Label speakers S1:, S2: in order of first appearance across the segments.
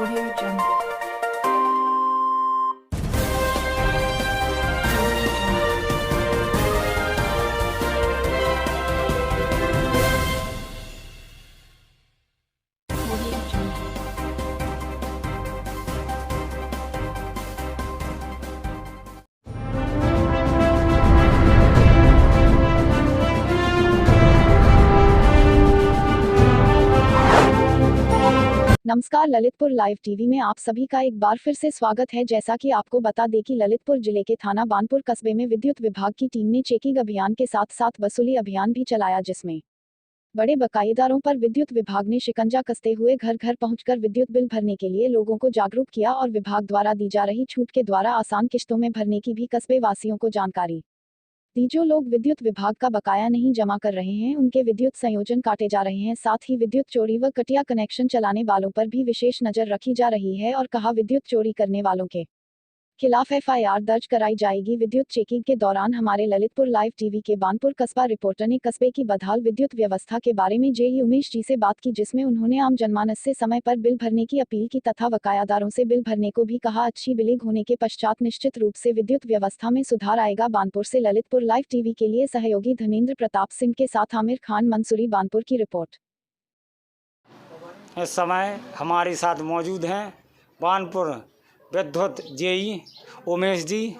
S1: Audio Jungle. Audio Jungle.
S2: नमस्कार, Lalitpur live TV में आप सभी का एक बार फिर से स्वागत है। जैसा कि आपको बता दें कि ललितपुर जिले के थाना बानपुर कस्बे में विद्युत विभाग की टीम ने चेकिंग अभियान के साथ साथ वसूली अभियान भी चलाया, जिसमें बड़े बकायेदारों पर विद्युत विभाग ने शिकंजा कसते हुए घर घर पहुंचकर विद्युत बिल भरने के लिए लोगों को जागरूक किया और विभाग द्वारा दी जा रही छूट के द्वारा आसान किश्तों में भरने की भी कस्बे वासियों को जानकारी दी। जो लोग विद्युत विभाग का बकाया नहीं जमा कर रहे हैं, उनके विद्युत संयोजन काटे जा रहे हैं। साथ ही विद्युत चोरी व कटिया कनेक्शन चलाने वालों पर भी विशेष नजर रखी जा रही है और कहा, विद्युत चोरी करने वालों के खिलाफ एफआईआर दर्ज कराई जाएगी। विद्युत चेकिंग के दौरान हमारे ललितपुर लाइव टीवी के बानपुर कस्बा रिपोर्टर ने कस्बे की बदहाल विद्युत व्यवस्था के बारे में जेई उमेश जी से बात की, जिसमें उन्होंने आम जनमानस से समय पर बिल भरने की अपील की तथा बकायादारों से बिल भरने को भी कहा। अच्छी बिलिंग होने के पश्चात निश्चित रूप से विद्युत व्यवस्था में सुधार आएगा। बानपुर से ललितपुर लाइव टीवी के लिए सहयोगी धनेंद्र प्रताप सिंह के साथ आमिर खान मंसूरी, बानपुर की रिपोर्ट।
S3: इस समय हमारे साथ मौजूद हैं बानपुर विद्युत जेई उमेश जी।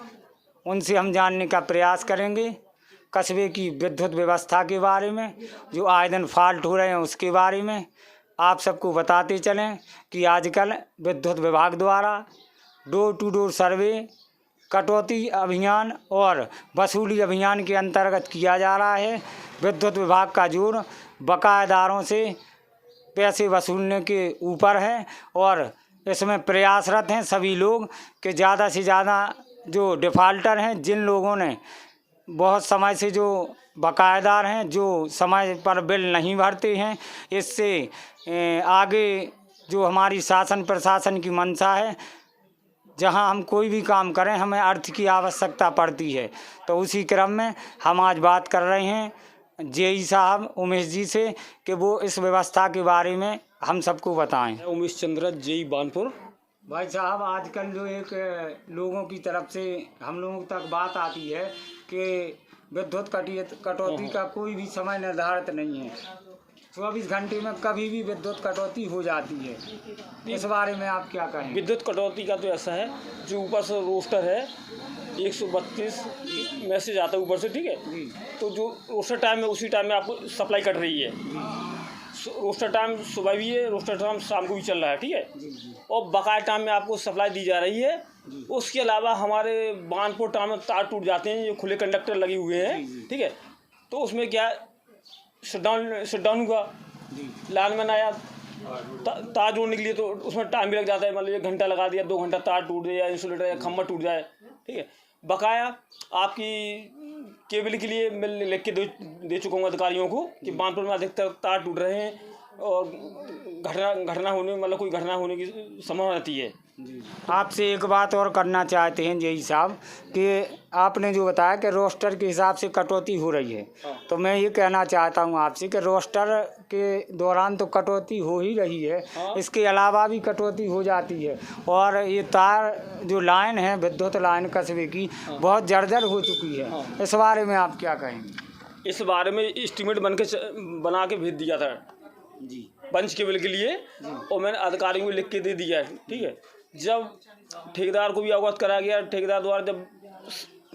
S3: उनसे हम जानने का प्रयास करेंगे कस्बे की विद्युत व्यवस्था के बारे में, जो आए दिन फॉल्ट हो रहे हैं उसके बारे में। आप सबको बताते चलें कि आजकल विद्युत विभाग द्वारा डोर टू डोर सर्वे, कटौती अभियान और वसूली अभियान के अंतर्गत किया जा रहा है। विद्युत विभाग का जोर बकायेदारों से पैसे वसूलने के ऊपर है और इसमें प्रयासरत हैं सभी लोग कि ज़्यादा से ज़्यादा जो डिफ़ाल्टर हैं, जिन लोगों ने बहुत समय से जो बकायेदार हैं, जो समय पर बिल नहीं भरते हैं, इससे आगे जो हमारी शासन प्रशासन की मंशा है, जहां हम कोई भी काम करें हमें अर्थ की आवश्यकता पड़ती है। तो उसी क्रम में हम आज बात कर रहे हैं जेई साहब उमेश जी से कि वो इस व्यवस्था के बारे में हम सबको बताएं।
S4: उमेश चंद्र, जेई बानपुर।
S3: भाई साहब, आजकल जो एक लोगों की तरफ से हम लोगों तक बात आती है कि विद्युत कटौती का कोई भी समय निर्धारित नहीं है, 24 घंटे में कभी भी विद्युत कटौती हो जाती है। इस बारे में आप क्या कहें?
S4: विद्युत कटौती का तो ऐसा है, जो ऊपर से रोस्टर है 132 मैसेज आता है ऊपर से, ठीक है। तो जो रोस्टर टाइम है उसी टाइम में आपको सप्लाई कट रही है। रोस्टर टाइम सुबह भी है, रोस्टर टाइम शाम को भी चल रहा है, ठीक है। और बकाया टाइम में आपको सप्लाई दी जा रही है। उसके अलावा हमारे बानपुर टाइम में तार टूट जाते हैं, जो खुले कंडक्टर लगे हुए हैं, ठीक है। तो उसमें क्या शटडाउन हुआ, लाइनमैन आया तार जोड़ने के लिए, तो उसमें टाइम भी लग जाता है। मतलब 1 घंटा लगा दिया, 2 घंटा तार टूट जाए या इंसुलेटर या खम्भा टूट जाए, ठीक है। बकाया आपकी केबल के लिए मैं लिख के दे चुका हूँ अधिकारियों को कि बानपुर में अधिकतर तार टूट रहे हैं और घटना होने, मतलब कोई घटना होने की संभावना रहती है।
S3: आपसे एक बात और करना चाहते हैं जेई साहब कि आपने जो बताया कि रोस्टर के हिसाब से कटौती हो रही है, तो मैं ये कहना चाहता हूँ आपसे कि रोस्टर के दौरान तो कटौती हो ही रही है, इसके अलावा भी कटौती हो जाती है। और ये तार जो लाइन है, विद्युत लाइन कस्बे की, बहुत जर्जर हो चुकी है। इस बारे में आप क्या कहेंगे?
S4: इस बारे में एस्टीमेट बना के भेज दिया था
S3: जी,
S4: पंच केबल के लिए, और मैंने अधिकारियों को लिख के दे दिया है, ठीक है। जब ठेकेदार को भी अवगत कराया गया, ठेकेदार द्वारा जब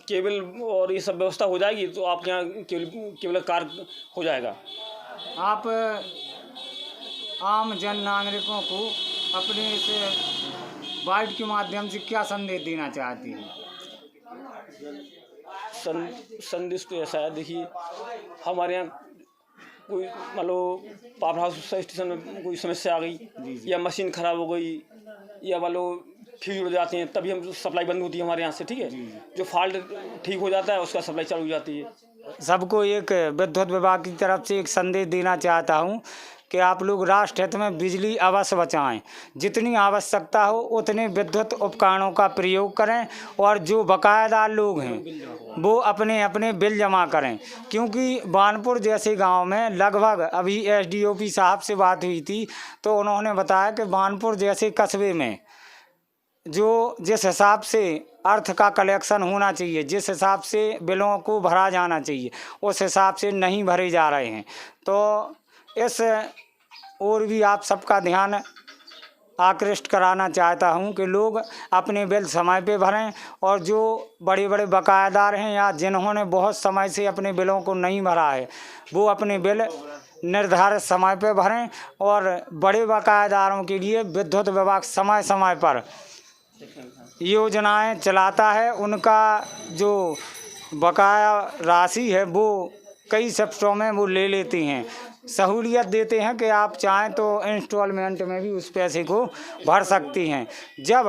S4: केबल और ये सब व्यवस्था हो जाएगी तो आपके यहाँ केबल कार्य हो जाएगा।
S3: आप आम जन नागरिकों को अपने इस बाइट के माध्यम से क्या संदेश देना चाहती हैं?
S4: संदेश तो ऐसा है, देखिए हमारे यहाँ कोई मान लो पावर हाउस स्टेशन में कोई समस्या आ गई या मशीन ख़राब हो गई या मान लो फ्यूज उड़ जाते हैं, तभी हम सप्लाई बंद होती है हमारे यहाँ से, ठीक है। जो फॉल्ट ठीक हो जाता है उसका सप्लाई चालू हो जाती है।
S3: सबको एक विद्युत विभाग की तरफ से एक संदेश देना चाहता हूँ कि आप लोग राष्ट्र हित में बिजली अवश्य बचाएं, जितनी आवश्यकता हो उतने विद्युत उपकरणों का प्रयोग करें और जो बकायेदार लोग हैं वो अपने अपने बिल जमा करें। क्योंकि बानपुर जैसे गांव में लगभग अभी एसडीओपी साहब से बात हुई थी तो उन्होंने बताया कि बानपुर जैसे कस्बे में जो जिस हिसाब से अर्थ का कलेक्शन होना चाहिए, जिस हिसाब से बिलों को भरा जाना चाहिए, उस हिसाब से नहीं भरे जा रहे हैं। तो इस और भी आप सबका ध्यान आकृष्ट कराना चाहता हूं कि लोग अपने बिल समय पे भरें और जो बड़े बड़े बकायेदार हैं या जिन्होंने बहुत समय से अपने बिलों को नहीं भरा है वो अपने बिल निर्धारित समय पे भरें। और बड़े बकायेदारों के लिए विद्युत विभाग समय समय पर योजनाएं चलाता है, उनका जो बकाया राशि है वो कई शिफ्टों में वो ले लेते हैं, सहूलियत देते हैं कि आप चाहें तो इंस्टॉलमेंट में भी उस पैसे को भर सकती हैं। जब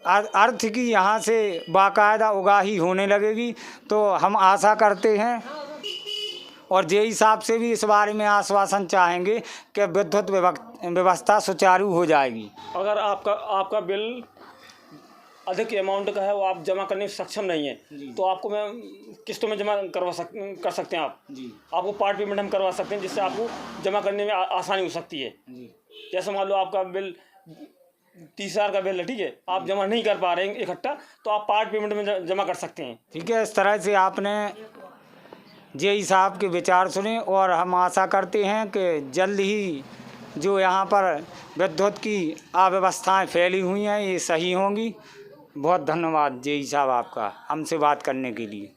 S3: अर्थ की यहाँ से बाकायदा उगाही होने लगेगी तो हम आशा करते हैं और जेई साहब से भी इस बारे में आश्वासन चाहेंगे कि विद्युत व्यवस्था सुचारू हो जाएगी।
S4: अगर आपका बिल अधिक अमाउंट का है वो आप जमा करने में सक्षम नहीं है तो आपको मैं किस्तों में जमा कर सकते हैं। आप आपको पार्ट पेमेंट हम करवा सकते हैं जिससे आपको जमा करने में आसानी हो सकती है। जैसे मान लो आपका बिल 30,000 का बिल है, ठीक है, आप जमा नहीं कर पा रहे हैं इकट्ठा तो आप पार्ट पेमेंट में जमा कर सकते हैं।
S3: ठीक है, इस तरह से आपने जेई साहब के विचार सुने और हम आशा करते हैं कि जल्द ही जो यहाँ पर विद्युत की अव्यवस्थाएं फैली हुई हैं ये सही होंगी। बहुत धन्यवाद जेई साहब आपका हमसे बात करने के लिए।